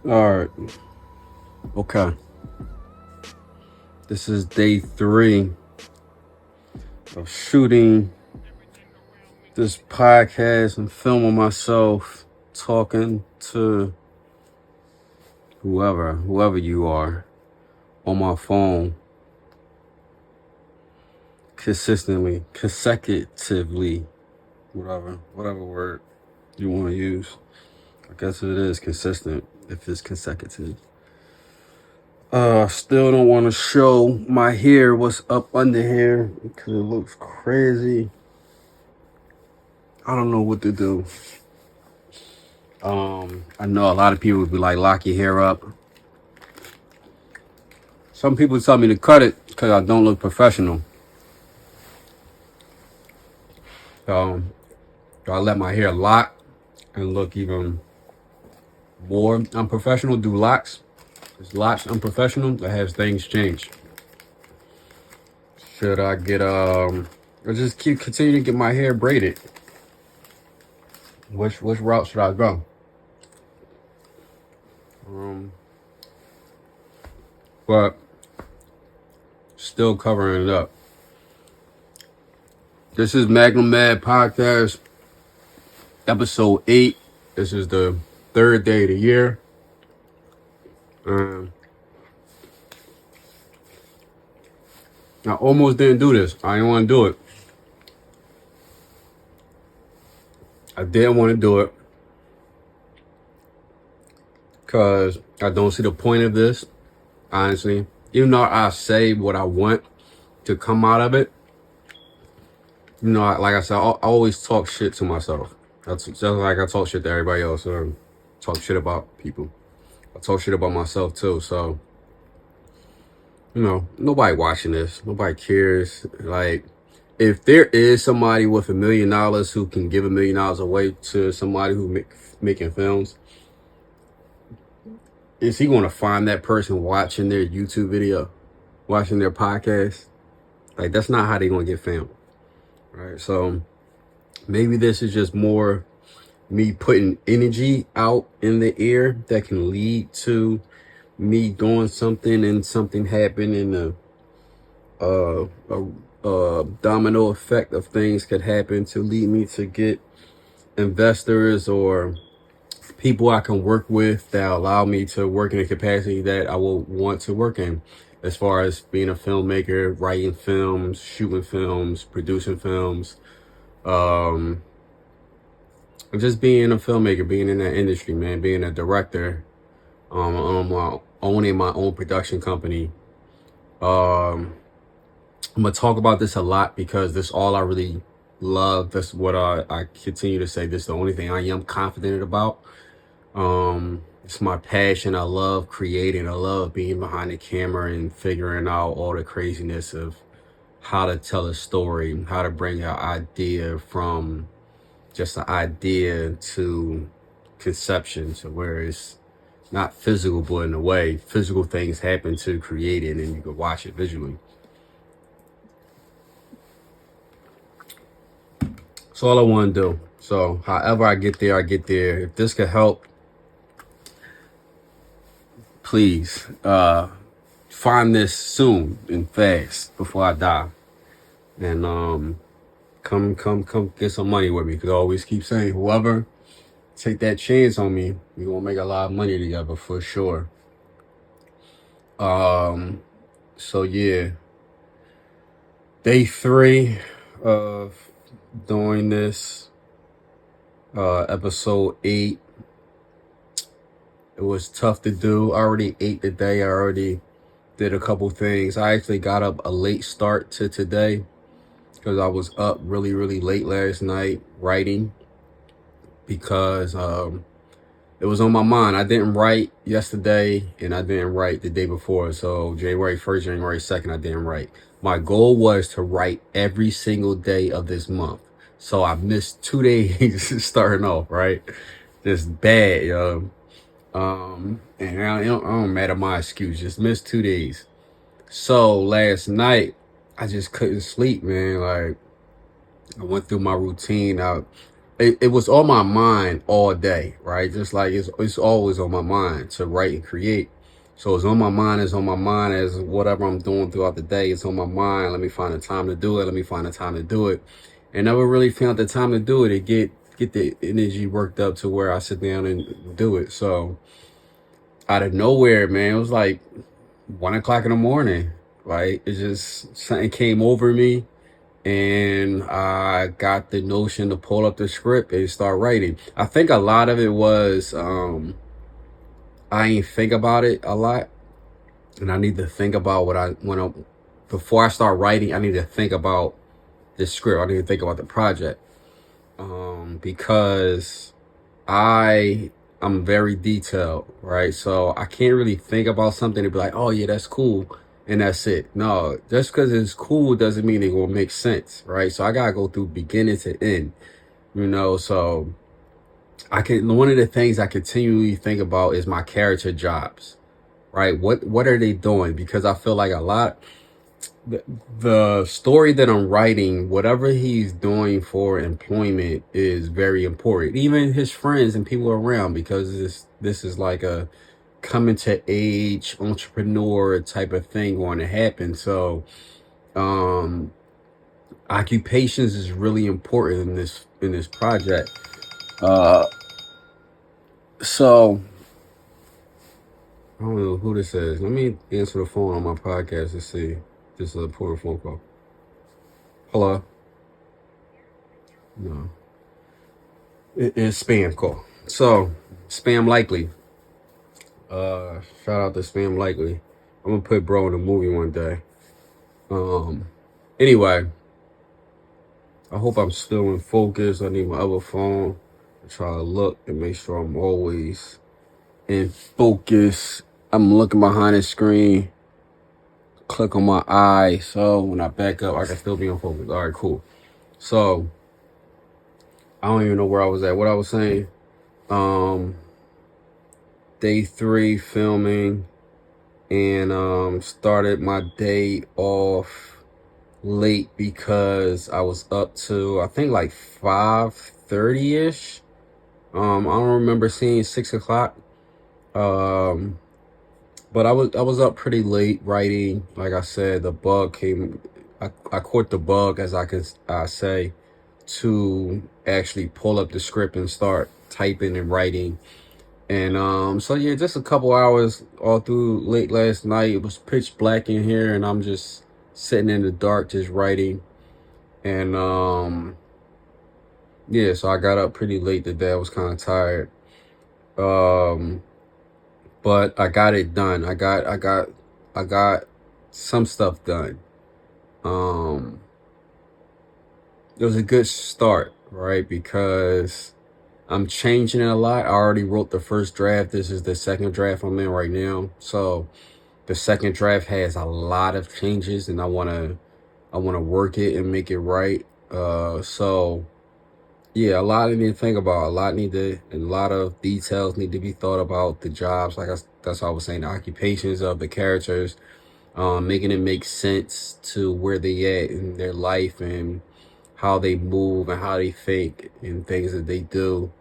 All right. Okay. This is day 3 of shooting this podcast and filming myself talking to whoever you are on my phone consistently, consecutively, whatever word you want to use. I guess it is consistent if it's consecutive. Still don't want to show my hair, what's up under here, because it looks crazy. I don't know what to do. I know a lot of people would be like, lock your hair up. Some people tell me to cut it because I don't look professional. So I let my hair lock and look even more unprofessional. Do locks. It's locks unprofessional. That has things change. Should I get or just continue to get my hair braided? Which route should I go? But still covering it up. This is Magnum Med Podcast, episode 8. This is the 3rd day of the year. I almost didn't do this. I didn't want to do it. I didn't want to do it because I don't see the point of this, honestly. Even though I say what I want to come out of it, like I said, I always talk shit to myself. That's just like I talk shit to everybody else or talk shit about people. I talk shit about myself too, so, nobody watching this. Nobody cares. Like, if there is somebody with $1 million who can give $1 million away to somebody who making films, is he going to find that person watching their YouTube video, watching their podcast? Like, that's not how they going to get filmed, right? So maybe this is just more me putting energy out in the air that can lead to me doing something and something happening and a domino effect of things could happen to lead me to get investors or people I can work with that allow me to work in a capacity that I will want to work in, as far as being a filmmaker, writing films, shooting films, producing films, just being a filmmaker, being in that industry, man, being a director, owning my own production company. I'm gonna talk about this a lot because this is all I really love. That's what I continue to say. This is the only thing I am confident about. It's my passion. I love creating. I love being behind the camera and figuring out all the craziness of how to tell a story, how to bring an idea from just an idea to conception, to where it's not physical, but in a way, physical things happen to create it and you can watch it visually. That's all I want to do. So however I get there, I get there. If this could help, please find this soon and fast before I die. And come get some money with me. Because I always keep saying, whoever take that chance on me, we gonna make a lot of money together for sure. So yeah. Day 3 of doing this. Episode 8. It was tough to do. I already ate today. I already did a couple things. I actually got up a late start to today because I was up really, really late last night writing because it was on my mind. I didn't write yesterday and I didn't write the day before. So January 1st, January 2nd, I didn't write. My goal was to write every single day of this month. So I missed 2 days starting off, right? Just bad, yo. And I don't matter my excuse. Just missed 2 days. So last night, I just couldn't sleep, man. Like, I went through my routine. I it was on my mind all day, right? Just like it's always on my mind to write and create. So it's on my mind, it's on my mind as whatever I'm doing throughout the day, it's on my mind. Let me find the time to do it. Let me find the time to do it. And never really found the time to do it. It get the energy worked up to where I sit down and do it. So out of nowhere, man, it was like 1 o'clock in the morning. Like it just something came over me and I got the notion to pull up the script and start writing. I think a lot of it was I ain't think about it a lot, and I need to think about before I start writing. I need to think about the script. I need to think about the project because I'm very detailed, right? So I can't really think about something and be like, oh yeah, that's cool, and that's it. No, just because it's cool doesn't mean it will make sense, right? So I gotta go through beginning to end, so one of the things I continually think about is my character jobs, right? What are they doing? Because I feel like a lot the story that I'm writing, whatever he's doing for employment is very important. Even his friends and people around, because this is like a coming to age entrepreneur type of thing going to happen. So um occupations is really important in this project. Uh so I don't know who this is. Let me answer the phone on my podcast to see. Just a poor phone call. Hello? No. It's spam call. So, spam likely. Shout out to spam likely. I'm gonna put bro in a movie one day. Anyway, I hope I'm still in focus. I need my other phone to try to look and make sure I'm always in focus. I'm looking behind the screen. Click on my eye, so when I back up, I can still be on focus. All right, cool. So I don't even know where I was at. What I was saying. Day 3 filming, and started my day off late because I was up to I think like 5:30ish. I don't remember seeing 6 o'clock. But I was up pretty late writing. Like I said, the bug came. I caught the bug, as I say, to actually pull up the script and start typing and writing. And so yeah, just a couple hours all through late last night. It was pitch black in here, and I'm just sitting in the dark, just writing. And yeah, so I got up pretty late today. I was kind of tired. Um, but I got it done. I got some stuff done. Um, it was a good start, right? Because I'm changing it a lot. I already wrote the first draft. This is the second draft I'm in right now. So the second draft has a lot of changes, and I wanna work it and make it right. So yeah, a lot I need to think about. A lot of details need to be thought about. The jobs, that's what I was saying, the occupations of the characters, making it make sense to where they at in their life and how they move and how they think and things that they do.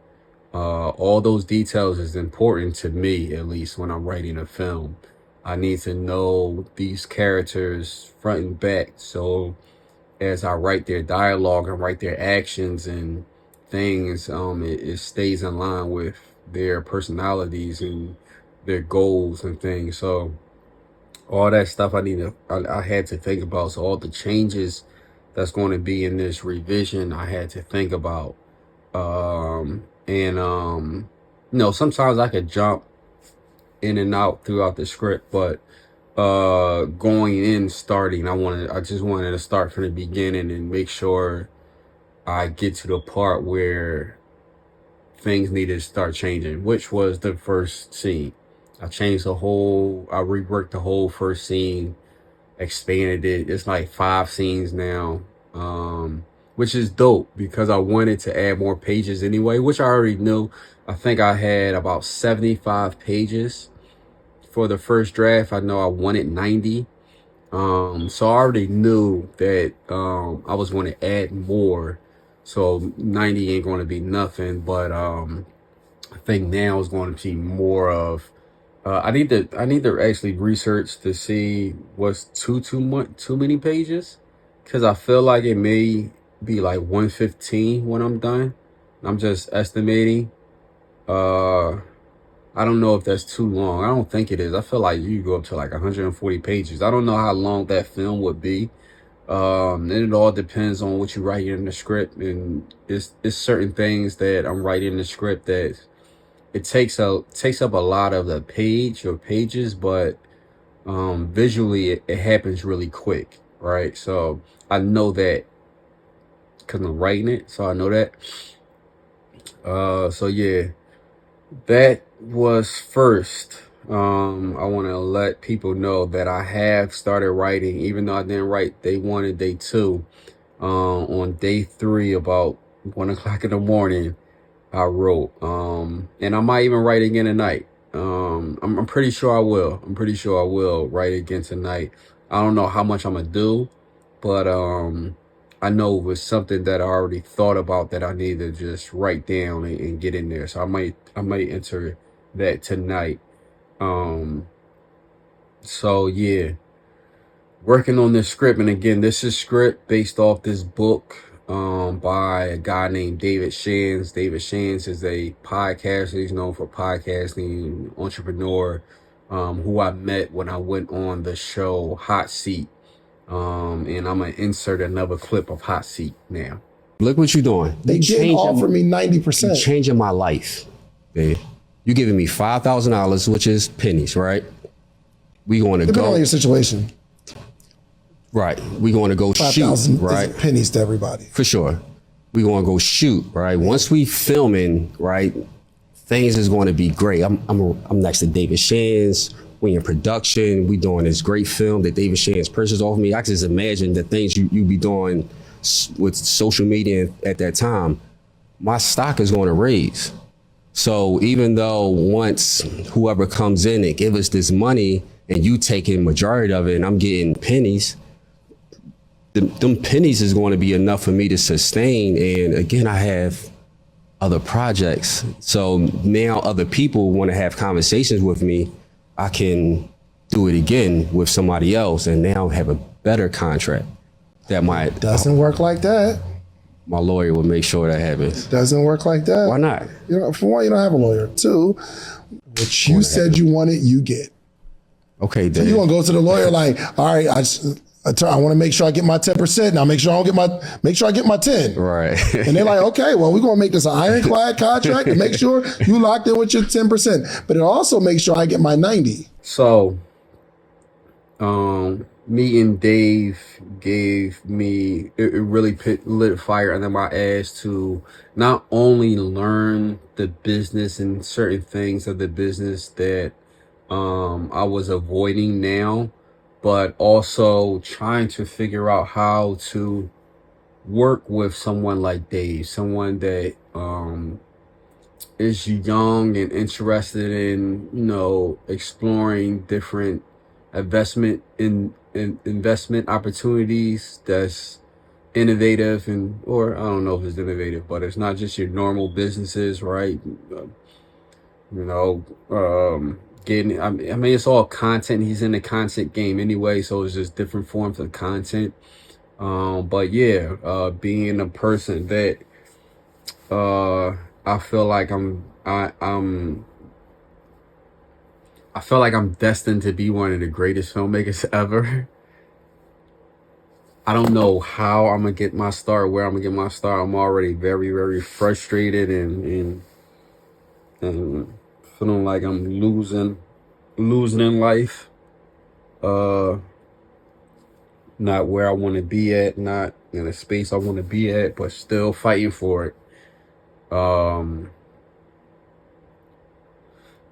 All those details is important to me, at least when I'm writing a film. I need to know these characters front and back. So as I write their dialogue and write their actions and things, it stays in line with their personalities and their goals and things. So all that stuff I had to think about. So all the changes that's going to be in this revision, I had to think about. And sometimes I could jump in and out throughout the script, but going in, starting, I just wanted to start from the beginning and make sure I get to the part where things needed to start changing, which was the first scene. I reworked the whole first scene, expanded it. It's like 5 scenes now, which is dope because I wanted to add more pages anyway, which I already knew. I think I had about 75 pages for the first draft. I know I wanted 90. So I already knew that I was going to add more. So 90 ain't going to be nothing, but I think now is going to be more of I need to actually research to see what's too many pages, because I feel like it may be like 115 when I'm done. I'm just estimating. Uh, I don't know if that's too long. I don't think it is. I feel like you go up to like 140 pages. I don't know how long that film would be. And it all depends on what you write in the script, and it's certain things that I'm writing in the script that it takes up a lot of the page or pages, but visually it happens really quick, right? So I know that because I'm writing it, so I know that. So yeah, that was first. I want to let people know that I have started writing, even though I didn't write day 1 and day 2. On day 3, about 1 o'clock in the morning, I wrote. And I might even write again tonight. I'm pretty sure I will. I'm pretty sure I will write again tonight. I don't know how much I'm gonna do, but I know it was something that I already thought about that I need to just write down and get in there. So I might enter that tonight. So yeah, working on this script, and again, this is script based off this book by a guy named David Shands. David Shands is a podcaster. He's known for podcasting, entrepreneur, who I met when I went on the show Hot Seat. And I'm gonna insert another clip of Hot Seat now. Look what you're doing. They didn't offer me 90%. You're changing my life, babe. You're giving me $5,000, which is pennies, right? We going to Depending go on your situation. Right. We going to go shoot, right? Isn't pennies to everybody. For sure. We going to go shoot, right? Once we filming, right, things is going to be great. I'm next to David Shands. We in production. We doing this great film that David Shands purchased off me. I can just imagine the things you be doing with social media at that time. My stock is going to raise. So even though once whoever comes in and give us this money and you taking majority of it and I'm getting pennies, them pennies is going to be enough for me to sustain. And again, I have other projects. So now other people want to have conversations with me. I can do it again with somebody else and now have a better contract. That might doesn't work like that. My lawyer will make sure that happens. Doesn't work like that. Why not? You know, for one, you don't have a lawyer. 2, what you said you wanted, you get. Okay, then. So you want to go to the lawyer like, all right, I want to make sure I get my 10%. Now make sure I get my 10. Right. And they're like, okay, well, we're going to make this an ironclad contract and make sure you locked in with your 10%. But it also makes sure I get my 90. So, me and Dave gave me, it really lit a fire under my ass to not only learn the business and certain things of the business that I was avoiding now, but also trying to figure out how to work with someone like Dave, someone that is young and interested in, exploring different investment opportunities that's innovative, or I don't know if it's innovative, but it's not just your normal businesses, right? Getting, I mean, it's all content. He's in the content game anyway, so it's just different forms of content. But yeah, being a person that I feel like I'm destined to be one of the greatest filmmakers ever. I don't know how I'm gonna get my start, where I'm gonna get my start. I'm already very, very frustrated and feeling like I'm losing in life. Not where I want to be at, not in a space I want to be at, but still fighting for it.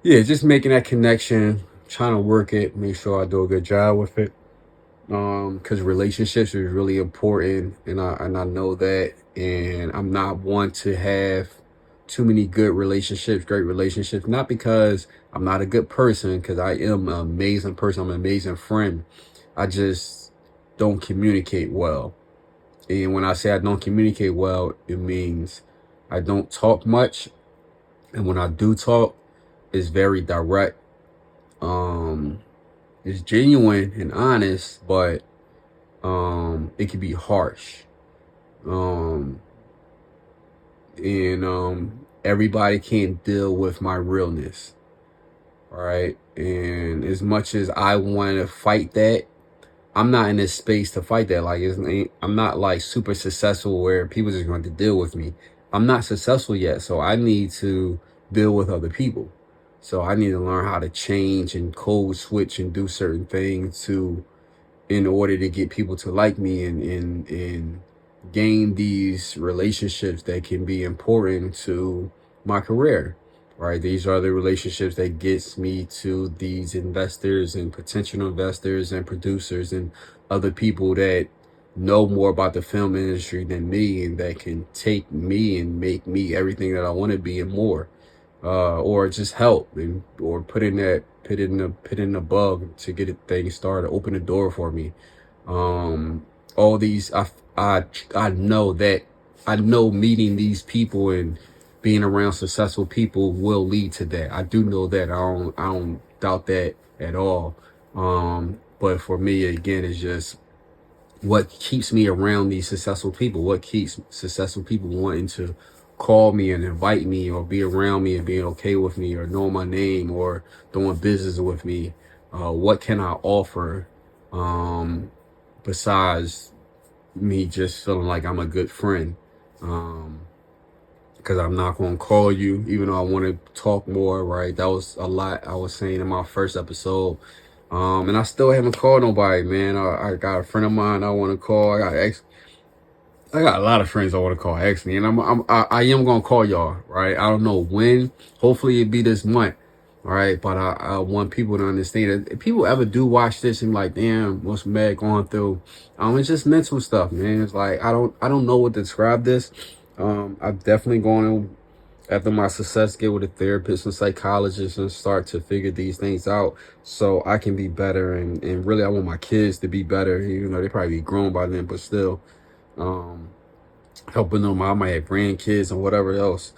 Yeah, just making that connection, trying to work it, make sure I do a good job with it. Because relationships is really important, and I know that, and I'm not one to have too many good relationships, great relationships, not because I'm not a good person, because I am an amazing person, I'm an amazing friend. I just don't communicate well. And when I say I don't communicate well, it means I don't talk much. And when I do talk, it's very direct. It's genuine and honest, but it can be harsh. Um, and everybody can't deal with my realness. All right. And as much as I want to fight that, I'm not in this space to fight that. Like, I'm not like super successful where people just going to deal with me. I'm not successful yet, so I need to deal with other people. So I need to learn how to change and code switch and do certain things in order to get people to like me and gain these relationships that can be important to my career. Right, these are the relationships that gets me to these investors and potential investors and producers and other people that know more about the film industry than me, and that can take me and make me everything that I want to be and more, or just help or put in the bug to get things started, open the door for me. All these I know that I know meeting these people and being around successful people will lead to that. I do know that. I don't doubt that at all. But for me, again, it's just what keeps me around these successful people. What keeps successful people wanting to call me and invite me or be around me and being okay with me or know my name or doing business with me. What can I offer besides me just feeling like I'm a good friend? Because I'm not going to call you, even though I want to talk more, right? That was a lot I was saying in my first episode. And I still haven't called nobody, man. I got a friend of mine I want to call. I got a lot of friends I want to call actually, and I am gonna call y'all, right? I don't know when. Hopefully it be this month, all right? But I want people to understand that if people ever do watch this and like, damn, what's Meg going through? It's just mental stuff, man. It's like I don't know what to describe this. I'm definitely going to, after my success, get with a therapist and psychologist and start to figure these things out so I can be better. And really, I want my kids to be better. You know, they probably be grown by then, but still. Helping them. I might have grandkids and whatever else.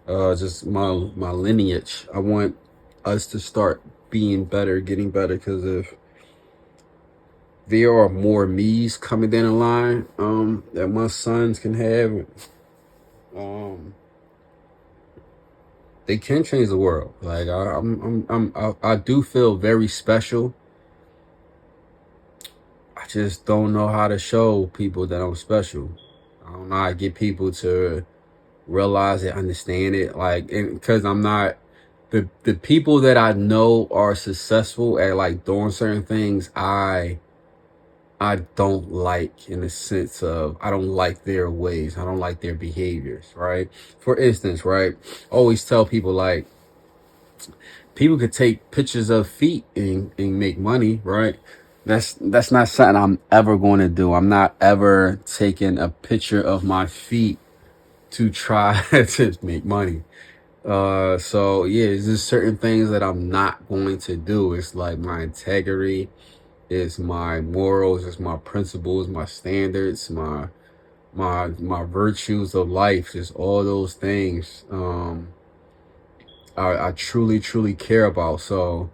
Just my lineage. I want us to start being better, getting better, because if there are more me's coming down the line that my sons can have, they can change the world. Like I do feel very special. I just don't know how to show people that I'm special. I don't know how to get people to realize it, understand it, like, and because I'm not the people that I know are successful at like doing certain things, I don't like, in the sense of I don't like their ways, I don't like their behaviors, right? For instance, right, I always tell people like people could take pictures of feet and make money, right? That's not something I'm ever going to do. I'm not ever taking a picture of my feet to try to make money. So yeah, there's just certain things that I'm not going to do. It's like my integrity, it's my morals, it's my principles, my standards, my virtues of life, just all those things. I truly care about. So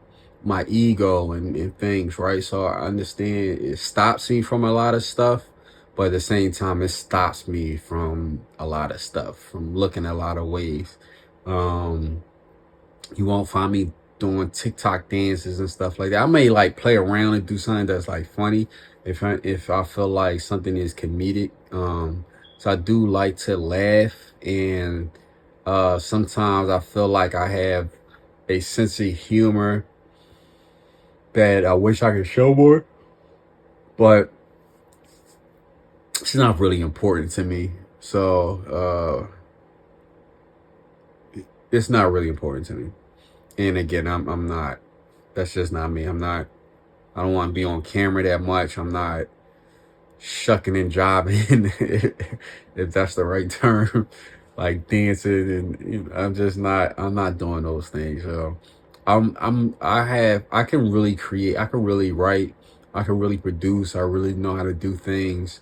my ego and things, right? So I understand it stops me from a lot of stuff, but at the same time, it stops me from a lot of stuff, from looking a lot of ways. You won't find me doing TikTok dances and stuff like that. I may like play around and do something that's like funny if I feel like something is comedic. So I do like to laugh, and sometimes I feel like I have a sense of humor that I wish I could show more, but it's not really important to me. So it's not really important to me. And again, I'm not. That's just not me. I don't want to be on camera that much. I'm not shucking and jiving, if that's the right term, like dancing, and I'm just not. I'm not doing those things. So I can really create. I can really write. I can really produce. I really know how to do things.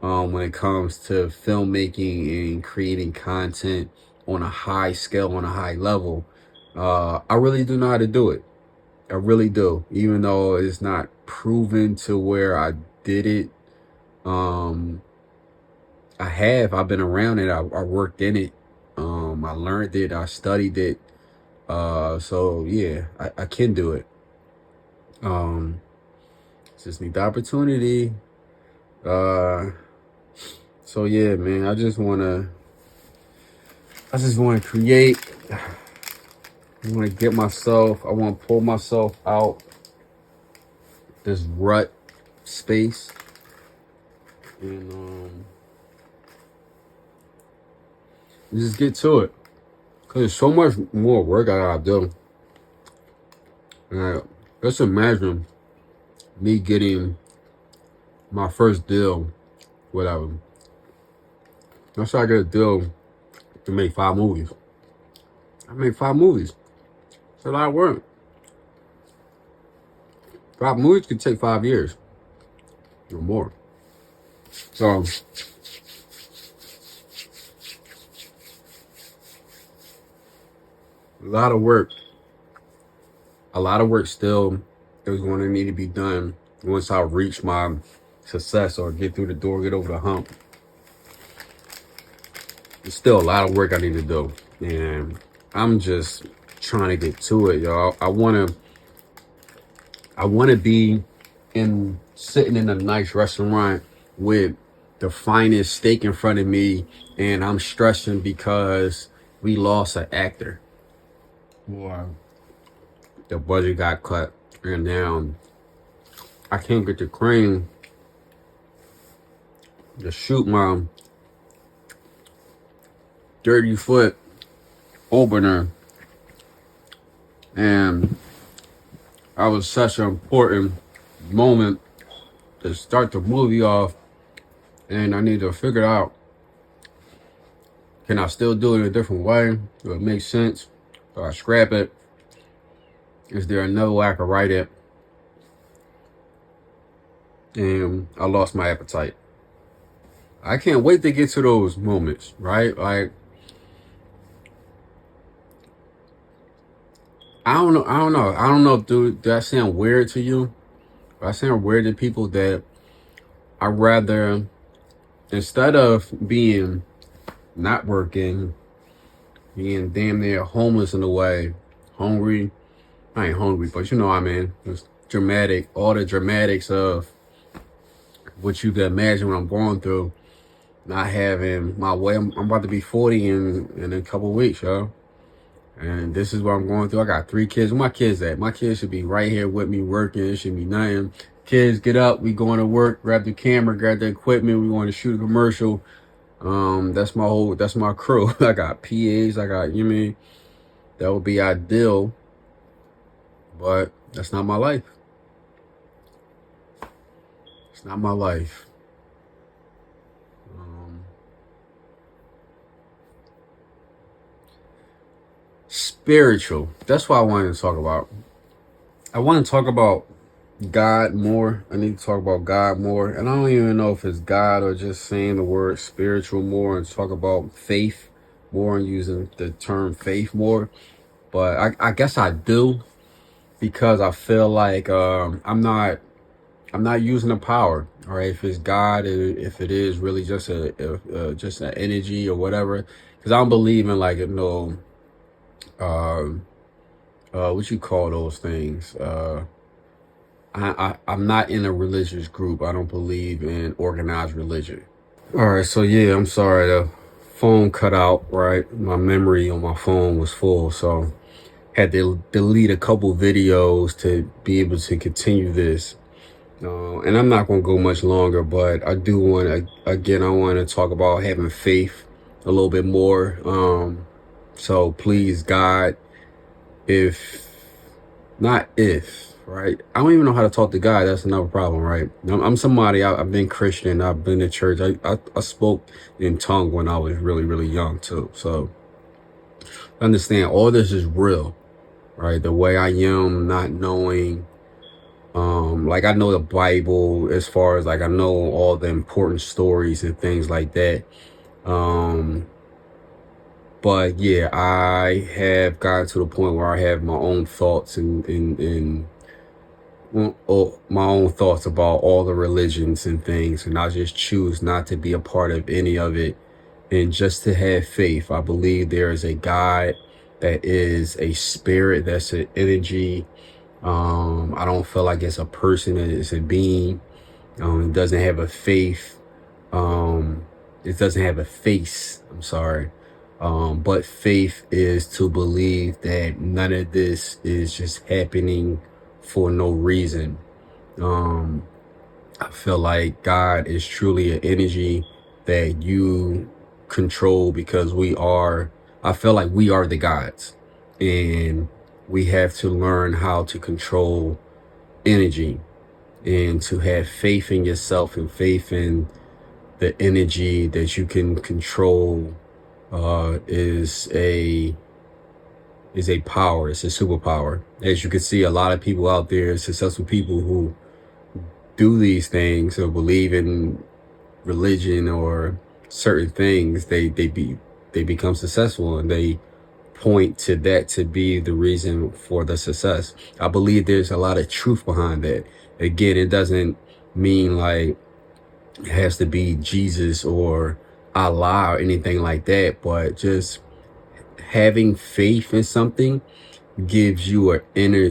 when it comes to filmmaking and creating content on a high scale, on a high level. I really do know how to do it. I really do, even though it's not proven to where I did it. I've been around it. I worked in it. I learned it. I studied it. So yeah, I can do it. Just need the opportunity. So yeah, man, I just wanna create. I wanna I wanna pull myself out this rut space. And just get to it. Cause there's so much more work I gotta do. Just imagine me getting my first deal, whatever. Let's say I get a deal to make 5 movies. I made 5 movies. It's a lot of work. 5 movies could take 5 years or more. So a lot of work still is going to need to be done once I reach my success or get through the door, get over the hump. There's still a lot of work I need to do, and I'm just trying to get to it, y'all. I want to be sitting in a nice restaurant with the finest steak in front of me, and I'm stressing because we lost an actor. Wow. The budget got cut, and now I can't get the crane to shoot my 30-foot opener, and I was such an important moment to start the movie off, and I need to figure out, can I still do it in a different way? Do it make sense? Do I scrap it? Is there another way I could write it? And I lost my appetite. I can't wait to get to those moments, right? Like, I don't know, dude. Does that sound weird to you? I sound weird to people that I rather, instead of being not working, being damn near homeless in a way, hungry. I ain't hungry, but you know what I mean. It's dramatic, all the dramatics of what you can imagine what I'm going through. Not having my way. I'm about to be 40 in a couple of weeks, yo. And this is what I'm going through. I got 3 kids. Where my kids at? My kids should be right here with me working. It should be nothing. Kids, get up. We going to work. Grab the camera. Grab the equipment. We going to shoot a commercial. That's my crew. I got PAs. I got, you know what I mean? That would be ideal. But that's not my life. It's not my life. Spiritual. That's what I wanted to talk about. I want to talk about God more. I need to talk about God more. And I don't even know if it's God or just saying the word spiritual more and talk about faith more and using the term faith more. But I guess I do, because I feel like I'm not using the power. All right, if it's God, if it is really just just an energy or whatever, because I don't believe in, like, what you call those things? I'm not in a religious group. I don't believe in organized religion. All right, so yeah, I'm sorry, the phone cut out. Right, my memory on my phone was full, so had to delete a couple videos to be able to continue this. And I'm not going to go much longer, but I do want to, again, I want to talk about having faith a little bit more. So please, God, right? I don't even know how to talk to God. That's another problem, right? I'm somebody, I've been Christian. I've been to church. I spoke in tongue when I was really, really young too. So understand all this is real, right? The way I am, not knowing Like I know the Bible as far as like I know all the important stories and things like that. But yeah, I have gotten to the point where I have my own thoughts and my own thoughts about all the religions and things, and I just choose not to be a part of any of it, and just to have faith. I believe there is a God that is a spirit, that's an energy. I don't feel like it's a person, it's a being. It doesn't have a faith. It doesn't have a face. I'm sorry. But faith is to believe that none of this is just happening for no reason. I feel like God is truly an energy that you control, because I feel like we are the gods, and we have to learn how to control energy and to have faith in yourself and faith in the energy that you can control. Is a power. It's a superpower. As you can see, a lot of people out there, successful people who do these things or believe in religion or certain things, they become successful, and they point to that to be the reason for the success. I believe there's a lot of truth behind that. Again, it doesn't mean like it has to be Jesus or Allah or anything like that, but just having faith in something gives you an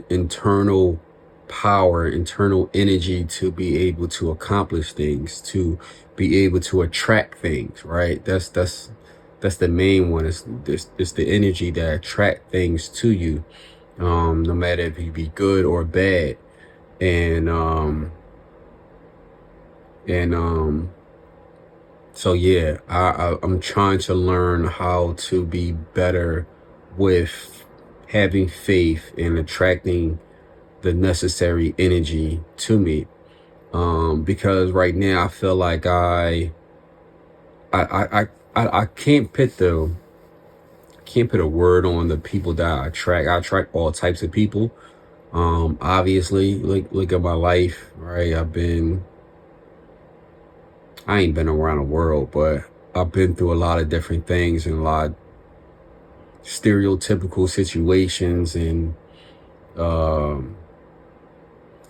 internal power, internal energy to be able to accomplish things, to be able to attract things, right? That's the main one. It's the energy that attract things to you, no matter if you be good or bad. And so yeah, I'm trying to learn how to be better with having faith and attracting the necessary energy to me. Because right now I feel like I can't put a word on the people that I attract. I attract all types of people. Obviously, look at my life, right? I ain't been around the world, but I've been through a lot of different things and a lot of stereotypical situations, and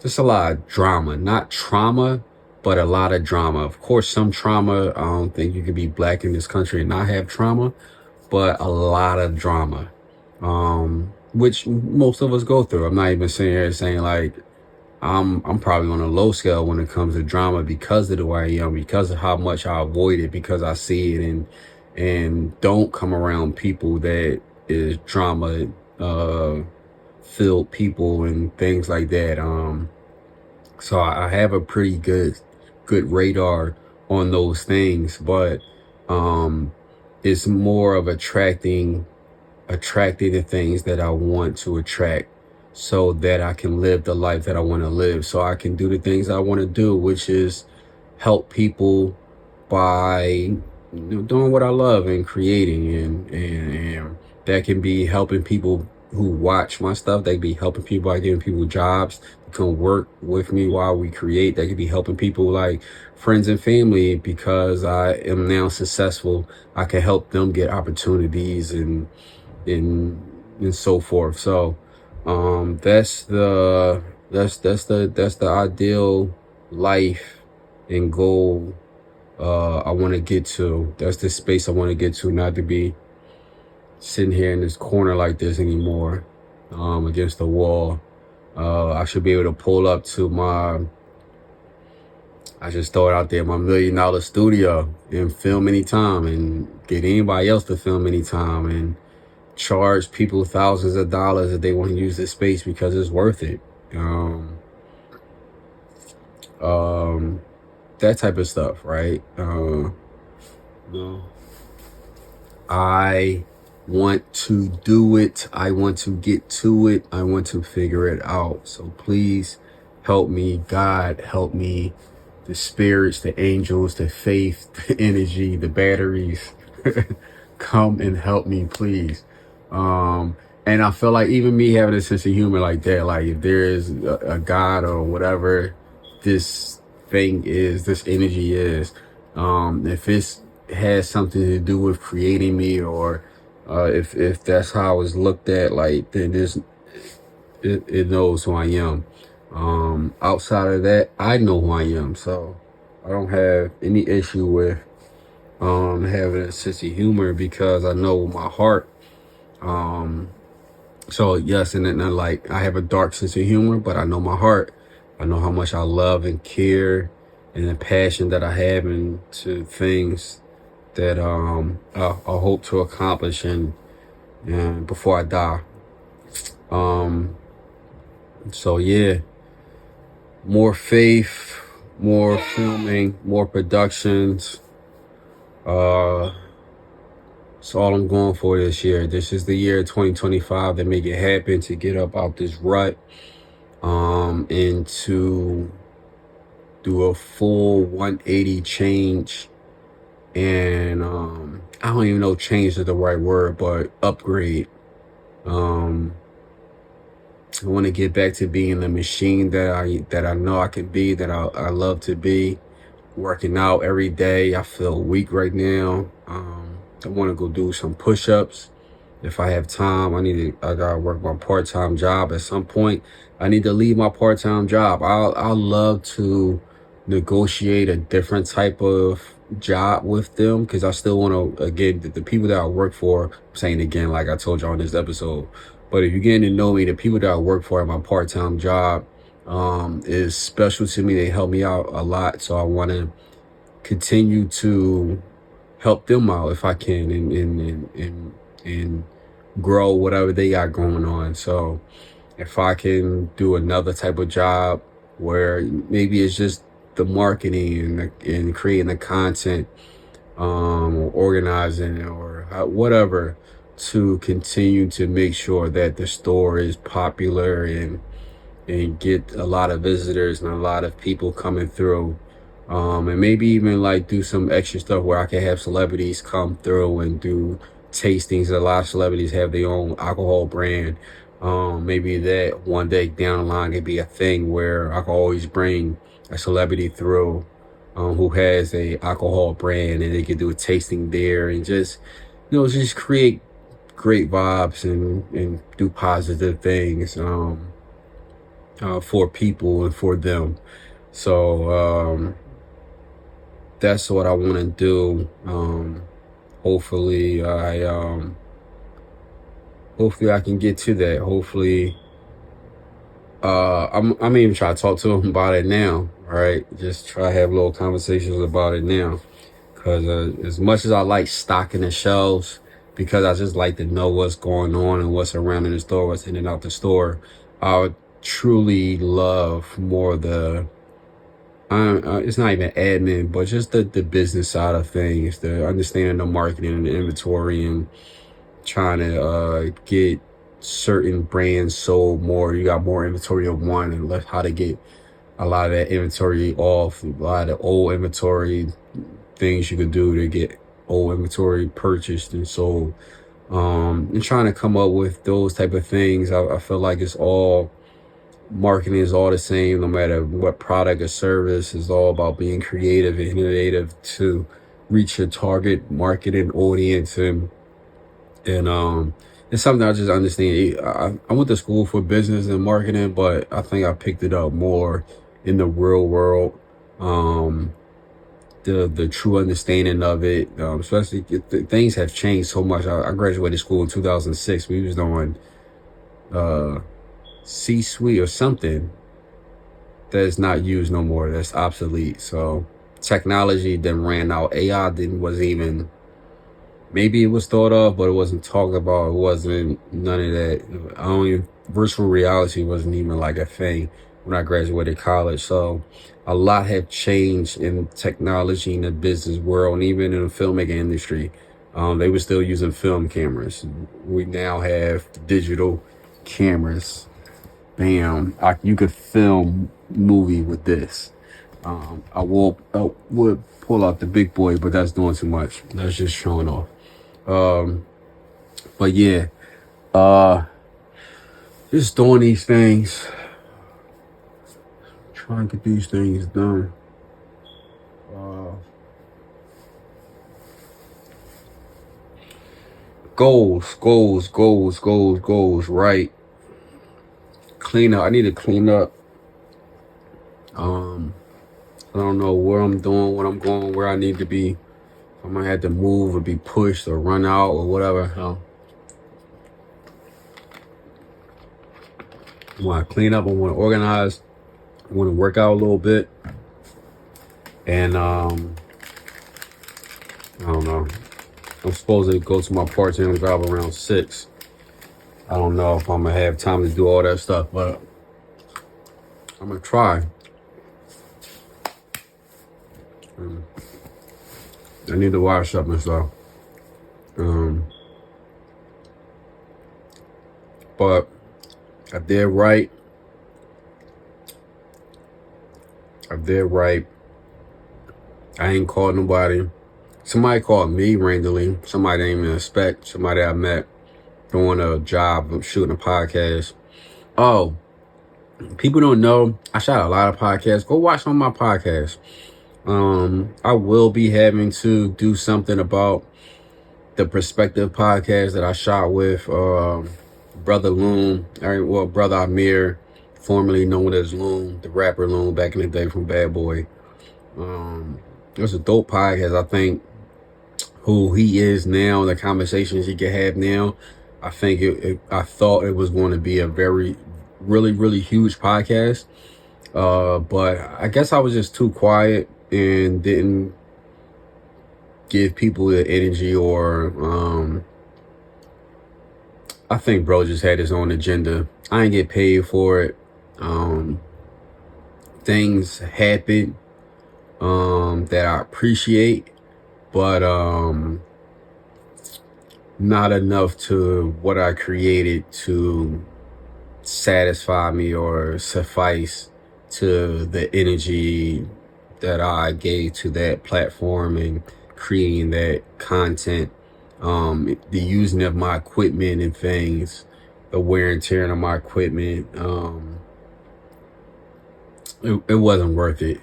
just a lot of drama. Not trauma, but a lot of drama. Of course, some trauma. I don't think you can be black in this country and not have trauma, but a lot of drama, which most of us go through. I'm not even saying like I'm probably on a low scale when it comes to drama because of the way I am, because of how much I avoid it, because I see it and don't come around people that is drama filled people and things like that. So I have a pretty good radar on those things, but it's more of attracting the things that I want to attract, so that I can live the life that I want to live, so I can do the things I want to do, which is help people by doing what I love and creating, and that can be helping people who watch my stuff. They can be helping people by giving people jobs to come work with me while we create. They could be helping people like friends and family, because I am now successful. I can help them get opportunities and so forth. So that's the ideal life and goal I want to get to. That's the space I want to get to, not to be sitting here in this corner like this anymore, against the wall. I should be able to pull up to I just throw it out there, my $1 million studio, and film anytime, and get anybody else to film anytime, and charge people thousands of dollars if they want to use this space, because it's worth it. That type of stuff, right? I want to do it. I want to get to it. I want to figure it out. So please help me, God, help me. The spirits, the angels, the faith, the energy, the batteries, come and help me, please. And I feel like even me having a sense of humor like that, like if there is a God or whatever this thing is, this energy is, if it has something to do with creating me, or if that's how it's looked at, like then it knows who I am. Outside of that, I know who I am, so I don't have any issue with having a sense of humor because I know my heart. So yes, and then like I have a dark sense of humor, but I know my heart. I know how much I love and care, and the passion that I have into things that I hope to accomplish and before I die. So yeah, more faith, more filming, more productions. That's all I'm going for this year. This is the year 2025 to make it happen, to get up out this rut, and to do a full 180 change. And I don't even know change is the right word, but upgrade. I want to get back to being the machine that I know I can be, that I love to be. Working out every day. I feel weak right now. I want to go do some push-ups. If I have time, I gotta work my part-time job at some point. I need to leave my part-time job. I'll love to negotiate a different type of job with them, because I still want to, again, the people that I work for, I'm saying again, like I told y'all in this episode, but if you're getting to know me, the people that I work for at my part-time job is special to me. They help me out a lot. So I want to continue to help them out if I can, and grow whatever they got going on. So if I can do another type of job where maybe it's just the marketing and creating the content, or organizing, or whatever, to continue to make sure that the store is popular and get a lot of visitors and a lot of people coming through. And maybe even like do some extra stuff where I can have celebrities come through and do tastings. A lot of celebrities have their own alcohol brand. Maybe that one day down the line could be a thing where I can always bring a celebrity through who has a alcohol brand, and they could do a tasting there, and just, just create great vibes and do positive things for people and for them. So that's what I want to do. Hopefully I can get to that. Hopefully, I'm even trying to talk to them about it now. All right, just try to have little conversations about it now. Because as much as I like stocking the shelves, because I just like to know what's going on and what's around in the store, what's in and out the store, I would truly love more it's not even admin, but just the business side of things, the understanding the marketing and the inventory, and trying to get certain brands sold more. You got more inventory of one, and how to get a lot of that inventory off, a lot of old inventory, things you could do to get old inventory purchased and sold. And trying to come up with those type of things. I feel like it's all, marketing is all the same, no matter what product or service. Is all about being creative and innovative to reach your target marketing audience. And it's something I just understand. I went to school for business and marketing, but I think I picked it up more in the real world. The true understanding of it, especially things have changed so much. I graduated school in 2006. We was doing C-suite or something that's not used no more, that's obsolete. So technology then ran out. AI wasn't even, maybe it was thought of, but it wasn't talked about. It wasn't none of that. Virtual reality wasn't even like a thing when I graduated college. So a lot have changed in technology in the business world, and even in the filmmaking industry. They were still using film cameras. We now have digital cameras. Bam, you could film movie with this. I would pull out the big boy, but that's doing too much. That's just showing off. But yeah, just doing these things, trying to get these things done. Goals, right? Clean up. I need to clean up. I don't know where I'm doing, what I'm going, where I need to be. I might have to move or be pushed or run out or whatever. I want to clean up. I want to organize. I want to work out a little bit. And I don't know. I'm supposed to go to my part-time job around 6. I don't know if I'm going to have time to do all that stuff, but I'm going to try. I need to wash up and stuff. But I did right. I ain't called nobody. Somebody called me randomly. Somebody I didn't even expect. Somebody I met doing a job of shooting a podcast. Oh, people don't know. I shot a lot of podcasts. Go watch some of my podcasts. I will be having to do something about the Perspective podcast that I shot with Brother Loon, Brother Amir, formerly known as Loon, the rapper Loon back in the day from Bad Boy. It was a dope podcast. I think who he is now, the conversations he can have now, I thought it was going to be a very, really huge podcast. But I guess I was just too quiet and didn't give people the energy, or I think bro just had his own agenda. I ain't get paid for it. Things happen that I appreciate, but not enough to what I created to satisfy me or suffice to the energy that I gave to that platform and creating that content, the using of my equipment and things, the wear and tear on my equipment. It wasn't worth it.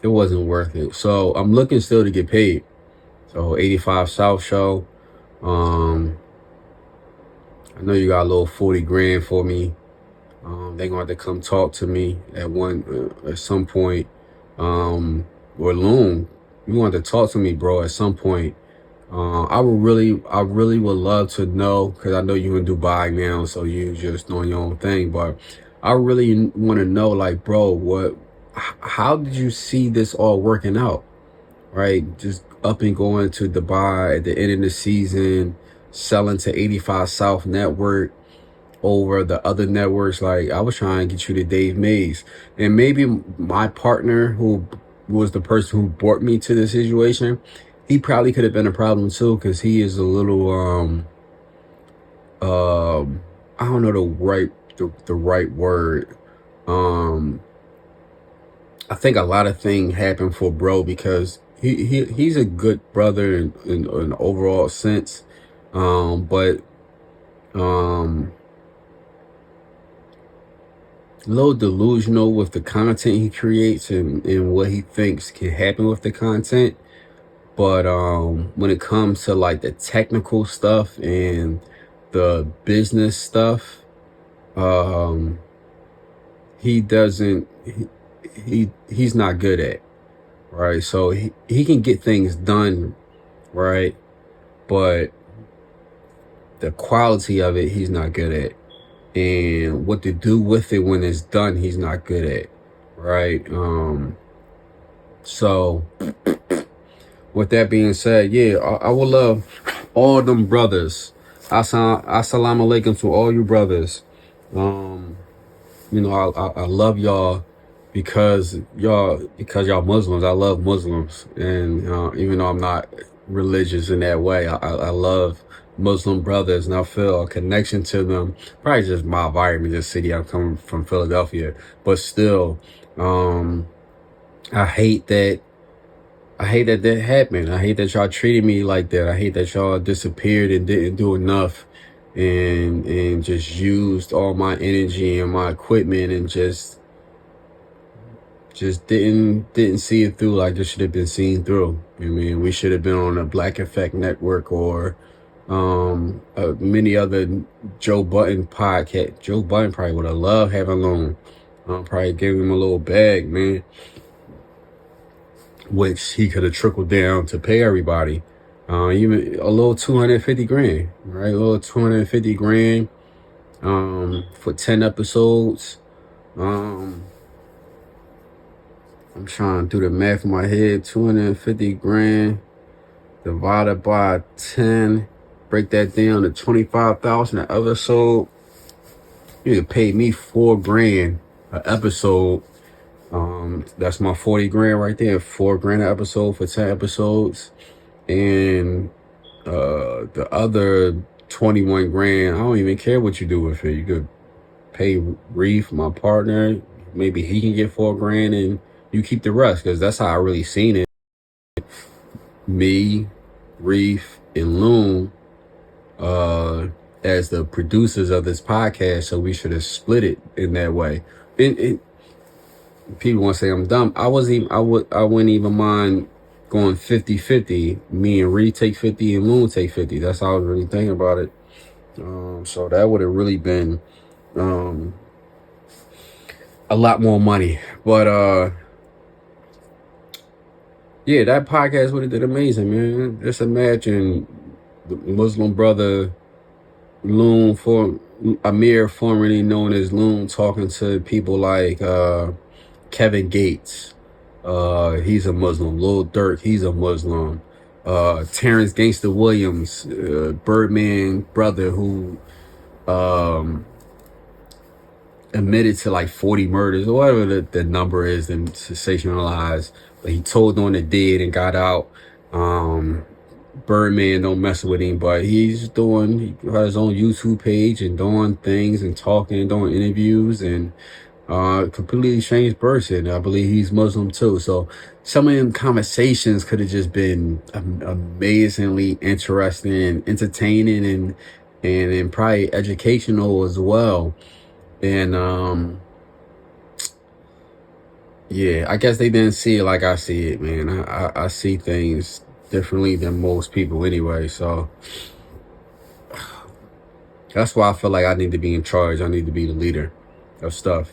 It wasn't worth it. So I'm looking still to get paid. So 85 South show. I know you got a little 40 grand for me. They're going to have to come talk to me at some point. Or Loon, you want to talk to me, bro, at some point. I really would love to know, because I know you in Dubai now, so you just doing your own thing. But I really want to know, like, bro, how did you see this all working out? Right, just up and going to Dubai at the end of the season, selling to 85 South Network over the other networks. Like, I was trying to get you to Dave Mays, and maybe my partner, who was the person who brought me to this situation, he probably could have been a problem too, because he is a little I don't know the right word. I think a lot of things happen for bro because he's a good brother in an overall sense, but a little delusional with the content he creates and what he thinks can happen with the content. But when it comes to like the technical stuff and the business stuff, he's not good at, right? So he can get things done, right? But the quality of it, he's not good at. And what to do with it when it's done, he's not good at, right? So with that being said, yeah, I would love all them brothers. Assalamu alaikum to all you brothers. You know, I love y'all because y'all Muslims. I love Muslims, and even though I'm not religious in that way, I love Muslim brothers, and I feel a connection to them. Probably just my environment, this city. I'm coming from Philadelphia, but still, I hate that I hate that that happened. I hate that y'all treated me like that. I hate that y'all disappeared and didn't do enough, and just used all my energy and my equipment, and just didn't see it through like this should have been seen through. I mean, we should have been on a Black Effect Network or many other Joe Budden podcast. Joe Budden probably would have loved having Loon. Probably gave him a little bag, man, which he could have trickled down to pay everybody. Even a little 250 grand, right? A little 250 grand for 10 episodes. I'm trying to do the math in my head. 250 grand divided by 10. Break that down to 25,000 an episode. You could pay me $4 grand an episode. That's my 40 grand right there. $4 grand an episode for 10 episodes. And the other 21 grand, I don't even care what you do with it. You could pay Reef, my partner. Maybe he can get $4 grand and you keep the rest, because that's how I really seen it. Me, Reef, and Loon as the producers of this podcast, so we should have split it in that way. And people want to say I'm dumb. I wouldn't even mind going 50-50. Me and Reef take 50 and Loon take 50. That's how I was really thinking about it. So that would have really been a lot more money. But yeah, that podcast would have did amazing, man. Just imagine the Muslim brother Loon, for Amir, formerly known as Loon, talking to people like Kevin Gates. He's a Muslim. Lil Durk, he's a Muslim. Terrence Gangsta Williams, Birdman brother, who admitted to like 40 murders or whatever the number is and sensationalized, but he told on the dead and got out. Birdman don't mess with him, but he has his own YouTube page and doing things and talking and doing interviews, and completely changed person. I believe he's Muslim too. So some of them conversations could have just been amazingly interesting, entertaining, and probably educational as well. And yeah, I guess they didn't see it like I see it, man. I see things differently than most people anyway. So that's why I feel like I need to be in charge. I need to be the leader of stuff.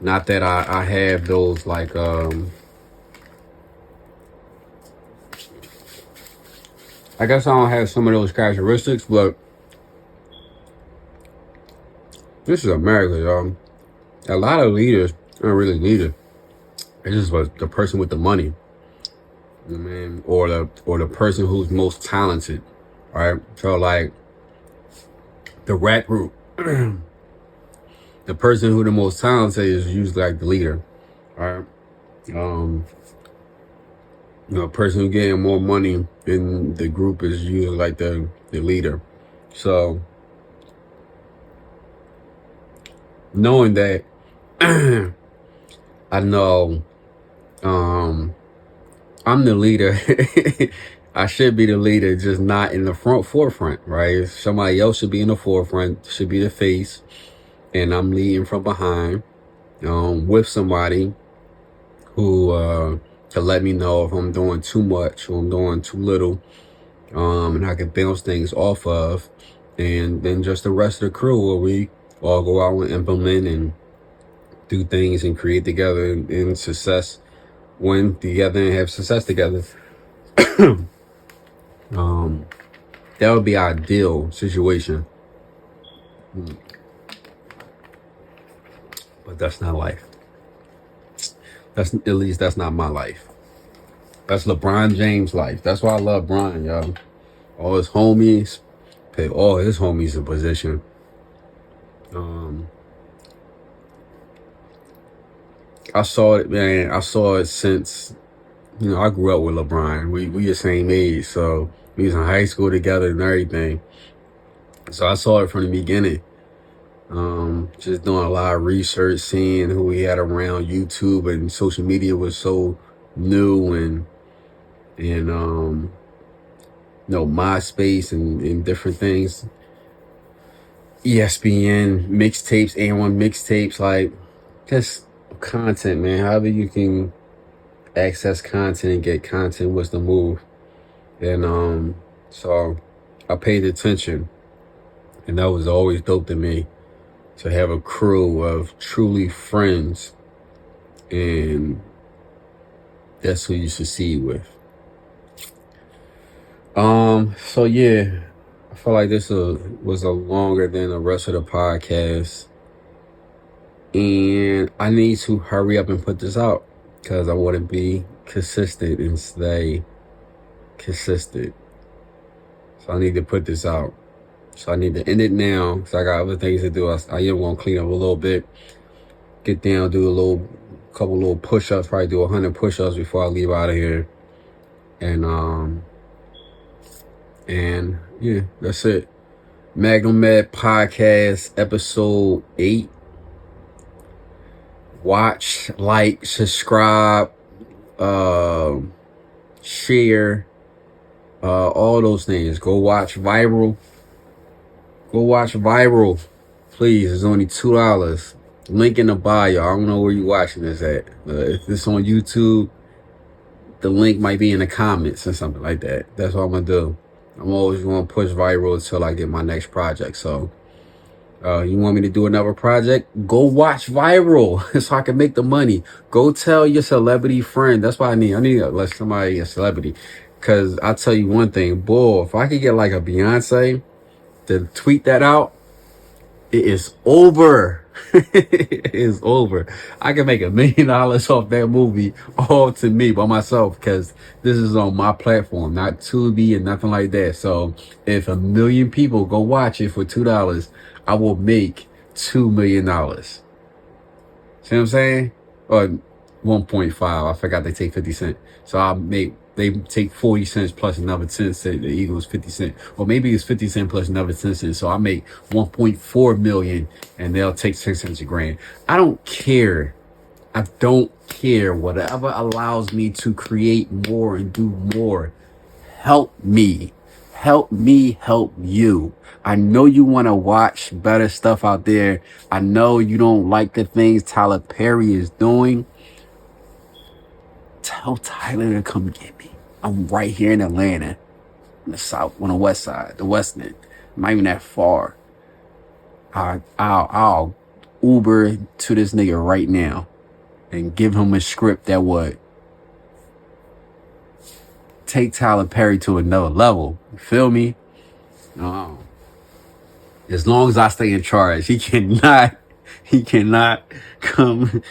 Not that I have those like I guess I don't have some of those characteristics, but this is America, y'all. A lot of leaders aren't really leaders. It's just the person with the money, man, or the person who's most talented, right? So like the rap group, the person who the most talented is usually like the leader, right? A person who getting more money in the group is usually like the leader. So knowing that, I know I'm the leader. I should be the leader, just not in the forefront, right? Somebody else should be in the forefront, should be the face, and I'm leading from behind, with somebody who can let me know if I'm doing too much or I'm doing too little, and I can bounce things off of, and then just the rest of the crew, where we all go out and implement and do things and create together and success, win together and have success together. That would be our ideal situation. But that's not life. At least that's not my life. That's LeBron James' life. That's why I love Bron, y'all. All his homies, pay all his homies a position. I saw it, man. I saw it since, I grew up with LeBron. We the same age, so we was in high school together and everything. So I saw it from the beginning. Just doing a lot of research, seeing who we had around. YouTube and social media was so new, and MySpace and different things. ESPN mixtapes, A1 mixtapes, like just content, man. However you can access content and get content was the move. And so I paid attention, and that was always dope to me, to have a crew of truly friends, and that's who you succeed with. So yeah, I feel like this was a longer than the rest of the podcast, and I need to hurry up and put this out because I want to be consistent and stay consistent. So I need to put this out. So I need to end it now because I got other things to do. I am going to clean up a little bit, get down, do a couple little push-ups, probably do 100 push-ups before I leave out of here. And yeah, that's it. Magnum Med Podcast, episode 8. Watch, like, subscribe, share, all those things. Go watch Viral. Please, it's only $2. Link in the bio. I don't know where you're watching this at. If it's on YouTube, the link might be in the comments or something like that. That's what I'm going to do. I'm always going to push Viral until I get my next project. So, you want me to do another project? Go watch Viral so I can make the money. Go tell your celebrity friend. That's what I need. I need to let somebody, a celebrity. Because I'll tell you one thing. Boy, if I could get like a Beyonce to tweet that out, it is over. It is over. I can make $1 million off that movie all to me by myself because this is on my platform, not Tubi and nothing like that. So if 1 million people go watch it for $2, I will make $2 million. See what I'm saying? Or 1.5. I forgot they take 50 cents. So they take 40 cents plus another 10 cents. The equals 50 cents. Or maybe it's 50 cents plus another 10 cents. So I make 1.4 million and they'll take 6 cents a grand. I don't care. I don't care. Whatever allows me to create more and do more. Help me. Help me help you. I know you want to watch better stuff out there. I know you don't like the things Tyler Perry is doing. Tell Tyler to come get me. I'm right here in Atlanta, on the south, on the west side, the west end. I'm not even that far. I'll Uber to this nigga right now and give him a script that would take Tyler Perry to another level. You feel me? As long as I stay in charge, he cannot come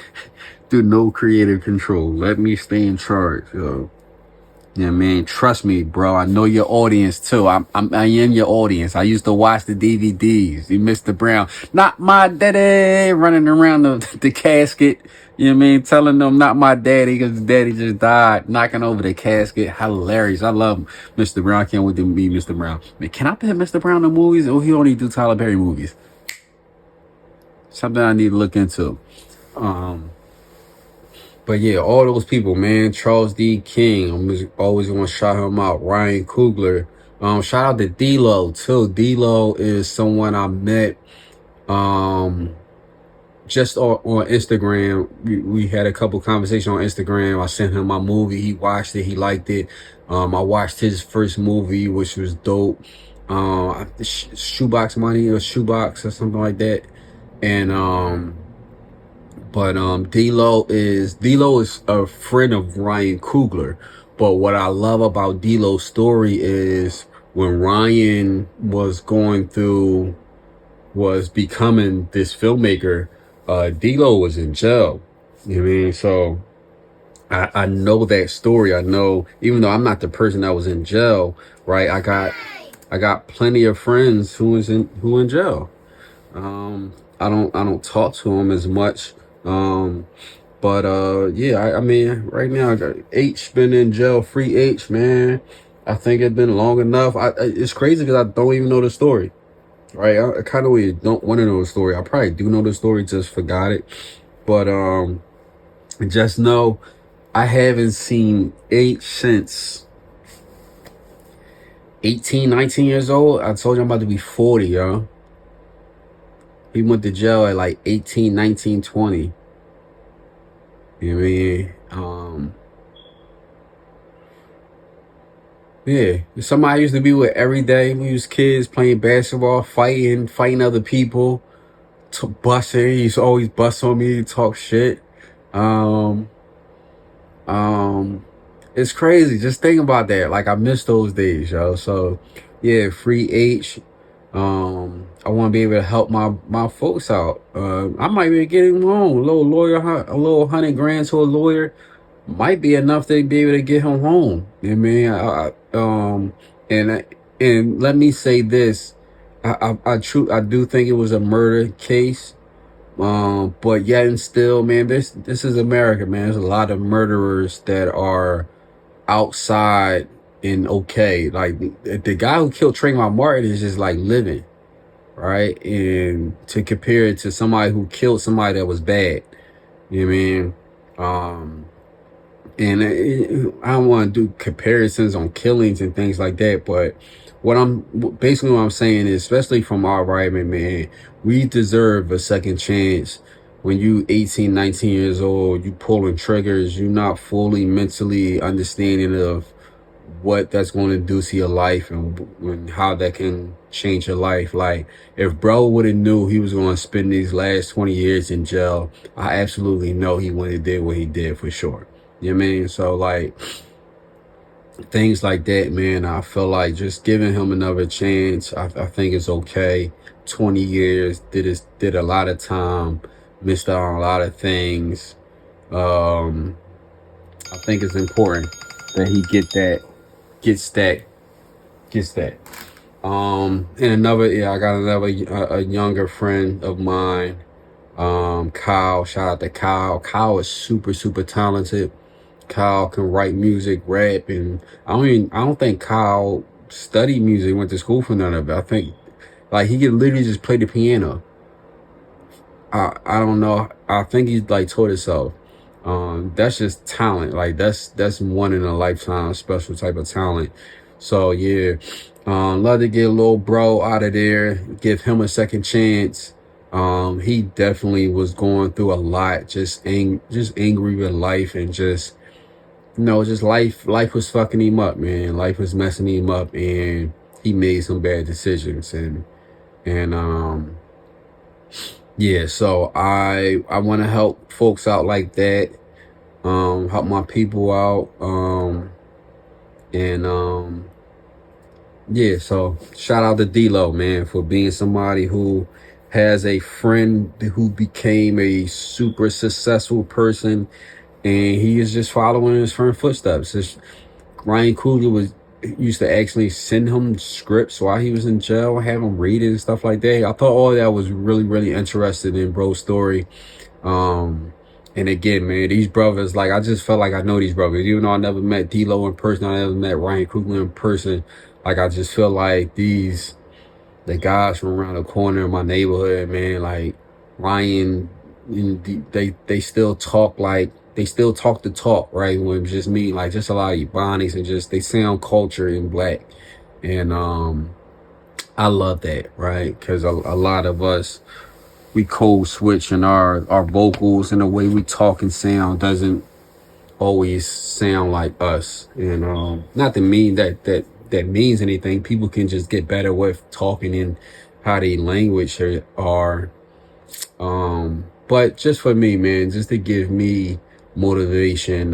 through no creative control. Let me stay in charge, yo. Yeah, man, trust me, bro. I know your audience too. I am your audience. I used to watch the DVDs. You Mr. Brown, not my daddy, running around the casket. You know what I mean? Telling them not my daddy because his daddy just died, knocking over the casket. Hilarious. I love Mr. Brown. I can't wait to meet Mr. Brown. Man, can I put Mr. Brown in movies or he only do Tyler Perry movies? Something I need to look into. But yeah, all those people, man. Charles D. King, I'm always going to shout him out. Ryan Coogler. Shout out to D-Lo too. D-Lo is someone I met just on Instagram. We had a couple conversations on Instagram. I sent him my movie. He watched it. He liked it. I watched his first movie, which was dope. Shoebox Money or Shoebox or something like that. And But D-Lo is a friend of Ryan Coogler. But what I love about D-Lo's story is when Ryan was becoming this filmmaker, D-Lo was in jail. You know what I mean? So I know that story. I know, even though I'm not the person that was in jail, right? I got plenty of friends who in jail. I don't talk to them as much. But yeah, I mean, right now I got H been in jail, free H, man. I think it's been long enough. It's crazy because I don't even know the story. right? I kind of really don't want to know the story. I probably do know the story, just forgot it. But just know I haven't seen H since 18, 19 years old. I told you I'm about to be 40, yo. He went to jail at like 18, 19, 20. You know what I mean? Yeah, somebody I used to be with every day. We was kids playing basketball, fighting other people, busting. He used to always bust on me, talk shit. Um, um, it's crazy. Just think about that. Like I miss those days, yo. So, yeah, free H. I want to be able to help my folks out. I might be getting home a little 100 grand to a lawyer might be enough to be able to get him home. You know what I mean? And and let me say this, I do think it was a murder case. But yet and still, man, this is America, man. There's a lot of murderers that are outside and okay. Like the guy who killed Trayvon Martin is just like living, right? And to compare it to somebody who killed somebody that was bad, you know what I mean? And I don't want to do comparisons on killings and things like that, but what I'm saying is, especially from our environment, man, we deserve a second chance. When you 18, 19 years old, you pulling triggers, you're not fully mentally understanding of what that's going to do to your life and how that can change your life. Like if bro would have knew he was going to spend these last 20 years in jail, I absolutely know he wouldn't have did what he did for sure. You know what I mean? So like things like that, man, I feel like just giving him another chance, I think it's okay. 20 years, did a lot of time, missed out on a lot of things. I think it's important that he gets that. And I got another a younger friend of mine, Kyle. Shout out to Kyle. Kyle is super, super talented. Kyle can write music, rap, and I don't think Kyle studied music, went to school for none of it. I think like he could literally just play the piano. I don't know. I think he's like taught himself. That's just talent. Like that's one in a lifetime special type of talent. So yeah, love to get a little bro out of there, give him a second chance. He definitely was going through a lot, just angry with life and just just life was fucking him up, man. Life was messing him up and he made some bad decisions and yeah, so I want to help folks out like that, help my people out, and yeah, so shout out to D-Lo, man, for being somebody who has a friend who became a super successful person, and he is just following his friend's footsteps. Ryan Coogler used to actually send him scripts while he was in jail, have him read it and stuff like that. I thought all that was really, really interesting in bro's story. And again, man, these brothers, like I just felt like I know these brothers. Even though I never met D-Lo in person, I never met Ryan Coogler in person. Like I just feel like the guys from around the corner in my neighborhood, man, like Ryan, they still talk the talk, right? When it's just me, like just a lot of Ebonics and just they sound culture in black. And I love that, right? Because a lot of us, we code switch and our vocals and the way we talk and sound doesn't always sound like us. And not to mean that means anything. People can just get better with talking in how they language are. But just for me, man, just to give me motivation.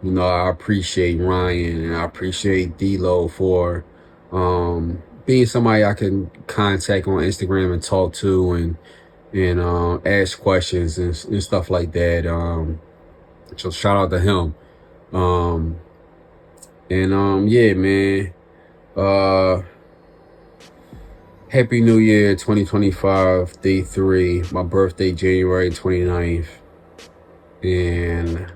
I appreciate Ryan and I appreciate D-Lo for being somebody I can contact on Instagram and talk to and ask questions and stuff like that. So shout out to him. Yeah, man. Happy New Year 2025, day 3. My birthday, January 29th. And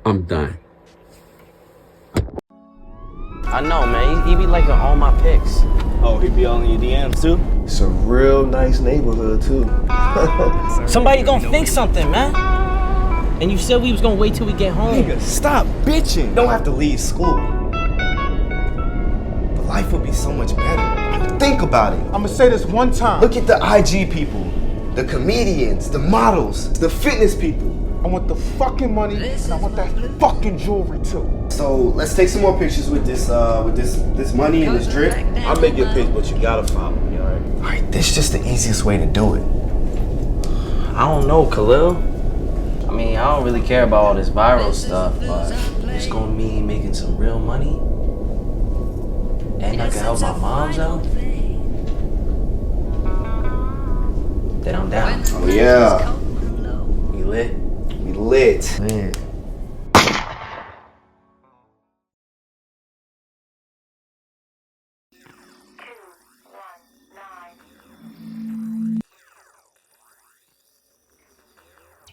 I'm done. I know, man. He be liking all my pics. Oh, he be on your DMs too? It's a real nice neighborhood too. Somebody gonna think something, man. And you said we was gonna wait till we get home. Nigga, stop bitching. You don't have to leave school. But life would be so much better. Think about it. I'ma say this one time. Look at the IG people, the comedians, the models, the fitness people. I want the fucking money and I want that fucking jewelry too. So let's take some more pictures with this money and this drip. I'll make you a pitch, but you gotta follow me, alright? Alright, this is just the easiest way to do it. I don't know, Khalil. I mean, I don't really care about all this viral stuff, but it's gonna mean making some real money. And I can help my moms out. Then I'm down. Oh yeah. We lit. We lit. Man.